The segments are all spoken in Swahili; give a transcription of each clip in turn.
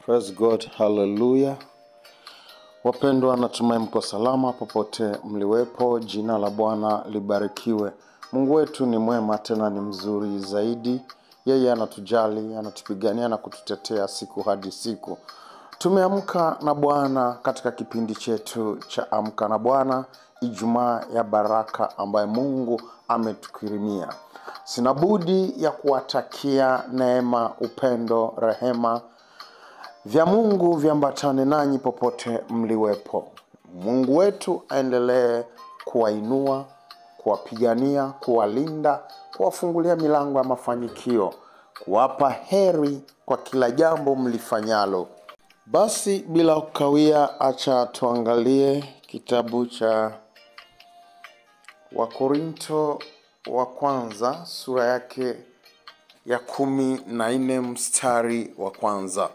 Praise God, hallelujah. Wapendwa, natumai mko salama popote mliwepo. Jina la Bwana libarikiwe. Mungu wetu ni mwema, tena ni mzuri zaidi. Yeye anatujali, anatupigania na kututetea siku hadi siku. Tumeamka na Bwana katika kipindi chetu cha Amka na Bwana, Ijumaa ya baraka ambaye Mungu ametukirimia. Sina budi ya kuwatakia neema, upendo, rehema vya Mungu viambatane nanyi popote mliwepo. Mungu wetu aendelee kuwainua, kuwapigania, kuwalinda, kuwafungulia milango ya mafanikio, kuwapa heri kwa kila jambo mlifanyalo. Basi bila kukawia, acha tuangalie kitabu cha Wakorinto wa kwanza, sura yake ya 14 mstari wa kwanza.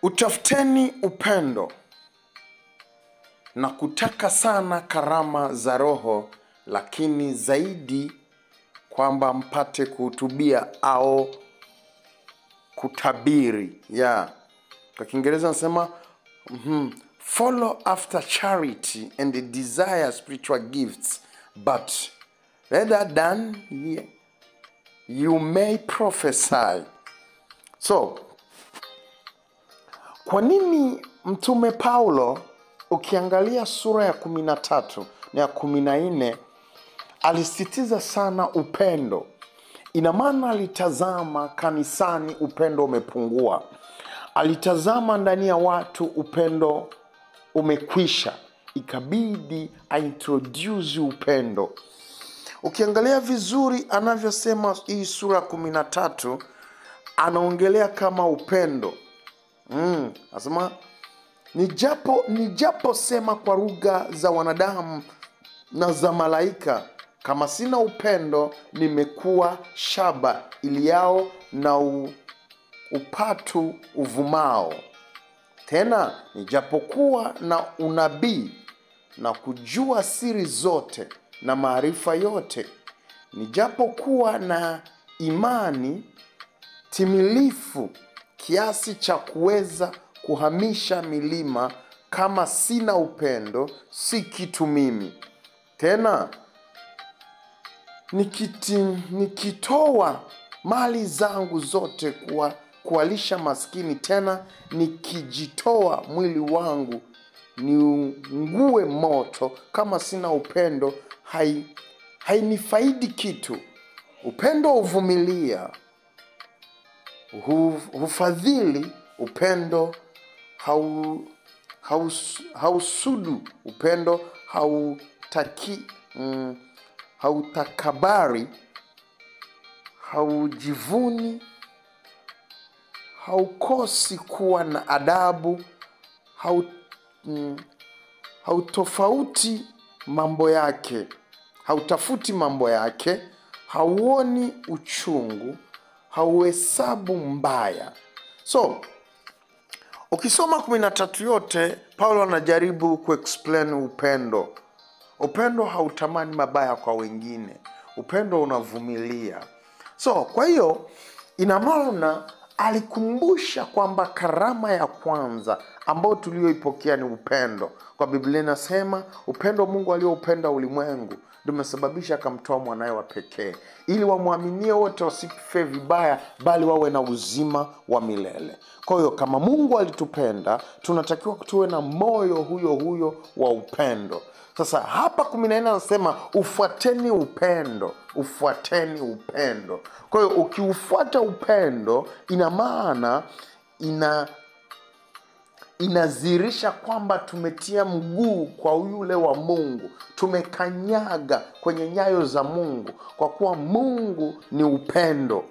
Utafuteni upendo na kutaka sana karama za Roho, lakini zaidi kwamba mpate kuhutubia au kutabiri. Kwa Kiingereza nasema follow after charity and desire spiritual gifts, but rather than you may prophesy. So, kwa nini mtume Paulo, ukiangalia sura ya 13 na ya 14, alisisitiza sana upendo? Ina maana alitazama kanisani upendo umepungua. Alitazama ndani ya watu upendo umekwisha. Ikabidi introduce upendo. Ukiangalia vizuri anavyosema hii sura 13, anaongelea kama upendo. Asema nijapo sema kwa lugha za wanadamu na za malaika, kama sina upendo nimekuwa shaba iliao na upatu uvumao. Tena nijapokuwa na unabii na kujua siri zote na maarifa yote, nijapokuwa na imani timilifu kiasi cha kuweza kuhamisha milima, kama sina upendo si kitu mimi. Tena nikitoa mali zangu zote kuwalisha maskini, tena nikijitoa mwili wangu niungue moto, kama sina upendo hainifaidi kitu. Upendo huvumilia, hufadhili, upendo hausudu, upendo hautakabari, haujivuni, haukosi kuwa na adabu, hautafuti mambo yake, hauoni uchungu, hauhesabu mbaya. So, ukisoma 13 yote, Paulo anajaribu kuexplain upendo. Upendo hautamani mabaya kwa wengine. Upendo unavumilia. So, kwa hiyo ina maana alikumbusha kwamba karama ya kwanza ambayo tulioipokea ni upendo. Kwa Biblia inasema upendo Mungu alioupenda ulimwengu ndio umesababisha akamtoa mwanae wa pekee, ili wamwaminie wote wasife vibaya, bali wawe na uzima wa milele. Kwa hiyo kama Mungu alitupenda, tunatakiwa tuwe na moyo huyo wa upendo. Sasa hapa 14 anasema ufuateni upendo, ufuateni upendo. Kwa hiyo ukiufuata upendo, ina maana inazirisha kwamba tumetia mguu kwa yule wa Mungu, tumekanyaga kwenye nyayo za Mungu, kwa kuwa Mungu ni upendo.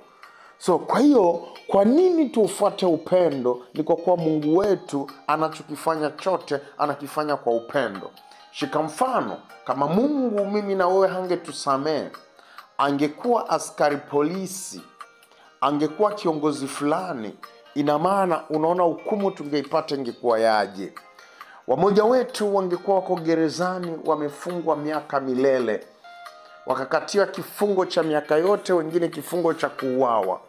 So kwa hiyo, kwa nini tuufuate upendo? Ni kwa kuwa Mungu wetu anachokifanya chote anakifanya kwa upendo. Shika mfano, kama Mungu mimi na wewe hangetusamehe, angekuwa askari polisi, angekuwa kiongozi fulani, ina maana unaona hukumu tungeipata ingekuwa yaje? Wamoja wetu wangekuwa wako gerezani, wamefungwa miaka milele, wakakatiwa kifungo cha miaka yote, wengine kifungo cha kuuawa.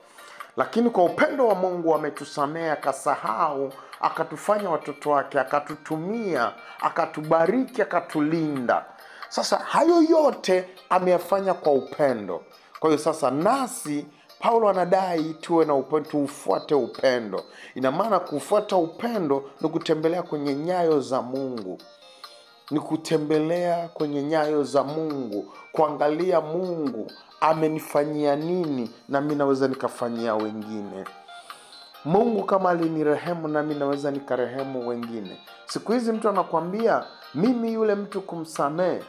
Lakini kwa upendo wa Mungu ametusamea, akasahau, akatufanya watoto wake, akatutumia, akatubariki, akatulinda. Sasa hayo yote ameyafanya kwa upendo. Kwa hiyo sasa nasi Paulo anadai tuwe na upendo, tuufuate upendo. Ina maana kufuata upendo ni kutembelea kwenye nyayo za Mungu. Ni kutembelea kwenye nyayo za Mungu, kuangalia Mungu amenifanyia nini na mimi naweza nikafanyia wengine. Mungu kama alinirehemu na mimi naweza nikarehemu wengine. Siku hizi mtu anakuambia mimi yule mtu kumsamehe,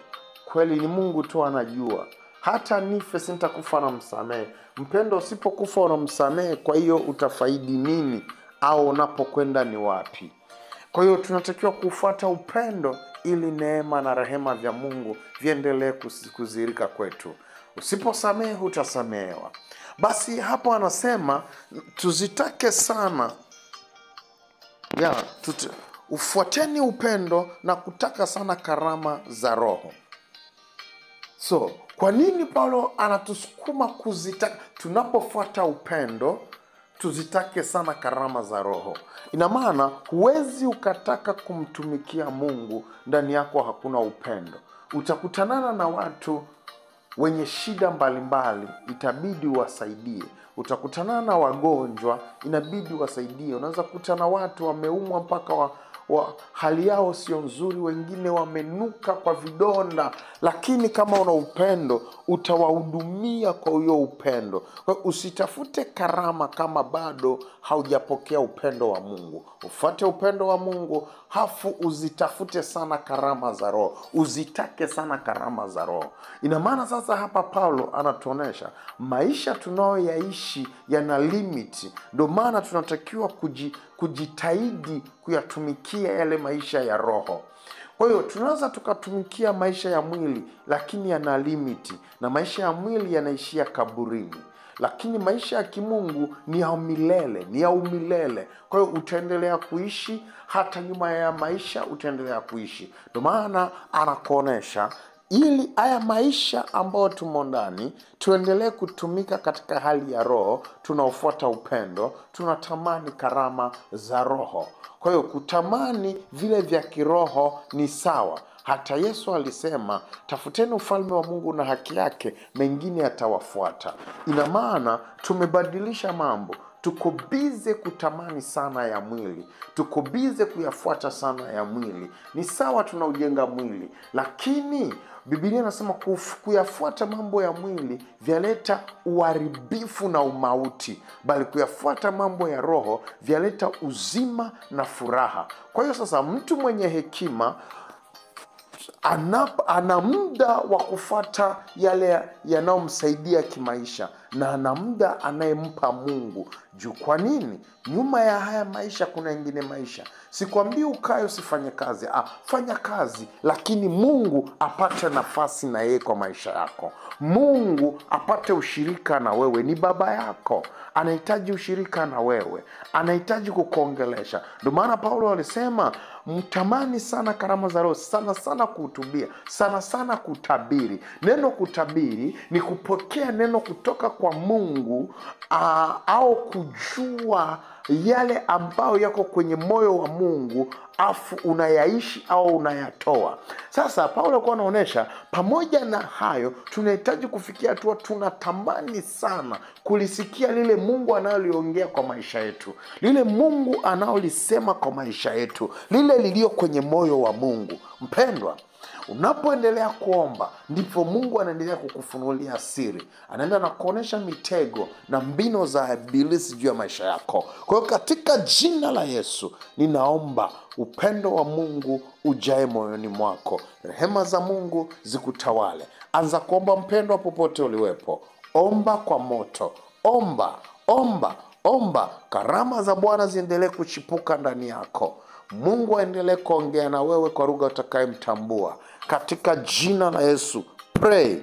kweli ni Mungu tu anajua. Hata nife sitakufa na msamehe. Mpendo, usipokufa unamsamehe, kwa hiyo utafaidi nini? Au unapokwenda ni wapi? Kwa hiyo tunatakiwa kufuata upendo ili neema na rehema vya Mungu viendelee kuzirika kwetu. Usiposamehe hutasamehewa. Basi hapo anasema tuzitake sana ufuateni upendo na kutaka sana karama za Roho. So, kwa nini Paulo anatusukuma kuzitaka? Tunapofuata upendo tuzitake sana karama za Roho. Ina maana huwezi ukataka kumtumikia Mungu ndani yako hakuna upendo. Utakutanana na watu wenye shida mbalimbali, itabidi uwasaidie. Utakutana na wagonjwa, inabidi uwasaidie. Unaweza kukutana watu wameumwa mpaka hali yao sio nzuri, wengine wamenuka kwa vidonda, lakini kama una upendo utawahudumia kwa hiyo upendo. Kwa usitafute karama kama bado haujapokea upendo wa Mungu. Ufuate upendo wa Mungu, hafu uzitafute sana karama za Roho. Uzitake sana karama za Roho. Ina maana sasa hapa Paulo anatuonesha maisha tunayoyaishi yana limiti. Ndio maana tunatakiwa kujitahidi kuyatumikia yale maisha ya Roho. Kwa hiyo tunaweza tukatumikia maisha ya mwili, lakini yana limiti, na maisha ya mwili yanaishia kaburini. Lakini maisha ya kimungu ni ya milele, ni ya umilele. Kwa hiyo utaendelea kuishi, hata nyuma ya maisha utaendelea kuishi. Ndio maana anakuonesha ili haya maisha ambayo tumo ndani tuendelee kutumika katika hali ya Roho, tunaofuata upendo, tunatamani karama za Roho. Kwa hiyo kutamani vile vya kiroho ni sawa. Hata Yesu alisema, tafuteni ufalme wa Mungu na haki yake, mengine yatawafuata. Ina maana tumebadilisha mambo. Tuko bize kutamani sana ya mwili. Tuko bize kuyafuata sana ya mwili. Ni sawa tunaujenga mwili, lakini Biblia inasema kuyafuata mambo ya mwili vyaleta uharibifu na umauti, bali kuyafuata mambo ya Roho vyaleta uzima na furaha. Kwa hiyo sasa mtu mwenye hekima ana muda wa kufuata yale yanayomsaidia kimaisha, na ana muda anayempa Mungu. Juu kwa nini? Nyuma ya haya maisha kuna ingine maisha. Sikwambii ukae usifanye kazi. Fanya kazi, lakini Mungu apate nafasi na yeye kwa maisha yako. Mungu apate ushirika na wewe. Ni baba yako, anahitaji ushirika na wewe, anahitaji kukuongelesha. Ndio maana Paulo alisema mtamani sana karama za Roho, sana sana kuhutubia, sana sana kutabiri. Neno kutabiri ni kupokea neno kutoka kwa Mungu, au kujua yale ambayo yako kwenye moyo wa Mungu, afu unayaishi au unayatoa. Sasa Paulo alikuwa anaonesha pamoja na hayo tunahitaji kufikia hatua tunatamani sana kulisikia lile Mungu analoliongea kwa maisha yetu, lile Mungu analolisema kwa maisha yetu, lile lilio kwenye moyo wa Mungu. Mpendwa, unapoendelea kuomba ndipo Mungu anaendelea kukufunulia siri. Anaenda na kuonesha mitego na mbinu za ibilisi juu ya maisha yako. Kwa hiyo katika jina la Yesu ninaomba upendo wa Mungu ujae moyoni mwako. Rehema za Mungu zikutawale. Anza kuomba mpendwa, popote uliwepo. Omba kwa moto. Omba, omba, omba. Karama za Bwana ziendelee kuchipuka ndani yako. Mungu aendelee kuongea na wewe kwa lugha utakayemtambua. Katika jina la Yesu, pray.